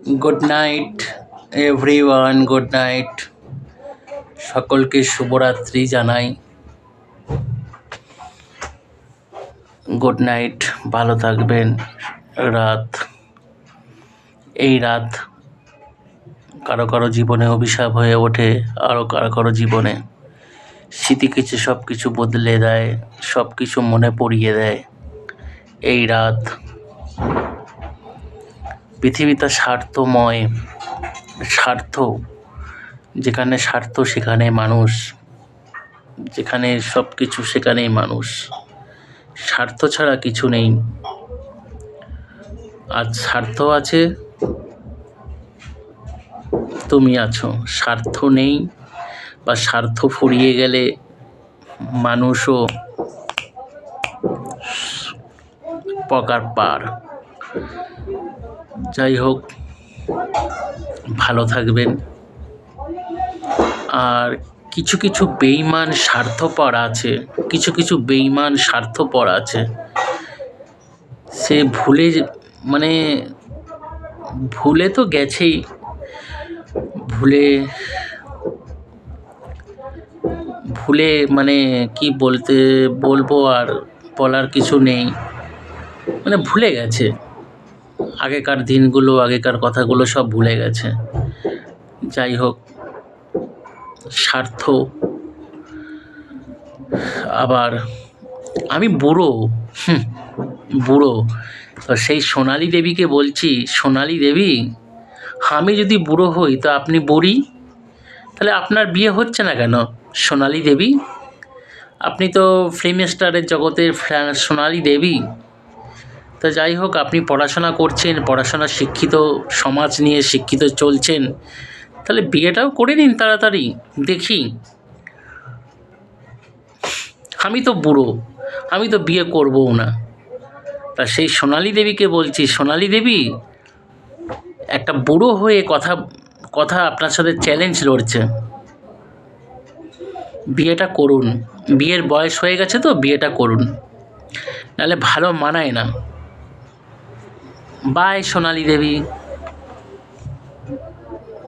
Good night everyone, good night. সকলকে শুভরাত্রি জানাই। গুড নাইট, ভালো থাকবেন। এই রাত কারো কারো জীবনে অভিশাপ হয়ে ওঠে, আরও কারো কারো জীবনে স্মৃতি কিছু সব কিছু বদলে দেয়, সব কিছু মনে পড়িয়ে দেয়। এই রাত পৃথিবীটা স্বার্থময়, স্বার্থ যেখানে স্বার্থ সেখানে মানুষ, যেখানে সব কিছু সেখানেই মানুষ। স্বার্থ ছাড়া কিছু নেই। আজ স্বার্থ আছে, তুমি আছো। স্বার্থ নেই বা স্বার্থ ফুরিয়ে গেলে মানুষও পকার পার। যাই হোক, ভালো থাকবেন। আর কিছু কিছু বেঈমান স্বার্থপর আছে, কিছু কিছু বেঈমান স্বার্থপর আছে। সে ভুলে তো গেছেই, ভুলে কি বলবো, আর বলার কিছু নেই। ভুলে গেছে আগেকার দিনগুলো, আগেকার কথাগুলো সব ভুলে গেছে। যাই হোক, স্বার্থ। আবার আমি বুড়ো তো সেই সোনালী দেবীকে বলছি, সোনালী দেবী, আমি যদি বুড়ো হই তো আপনি বুড়ি, তাহলে আপনার বিয়ে হচ্ছে না কেন সোনালী দেবী? আপনি তো ফিল্ম স্টারের জগতের সোনালী দেবী। তো যাই হোক, আপনি পড়াশোনা করছেন, শিক্ষিত সমাজ নিয়ে শিক্ষিত চলছেন, তাহলে বিয়েটাও করে নিন তাড়াতাড়ি, দেখি। আমি তো বুড়ো, আমি তো বিয়ে করবও না। তা সেই সোনালী দেবীকে বলছি, সোনালী দেবী, একটা বুড়ো হয়ে কথা আপনার সাথে চ্যালেঞ্জ লড়ছে, বিয়েটা করুন। বিয়ের বয়স হয়ে গেছে তো বিয়েটা করুন, নাহলে ভালো মানায় না। বাই সোনালী দেবী।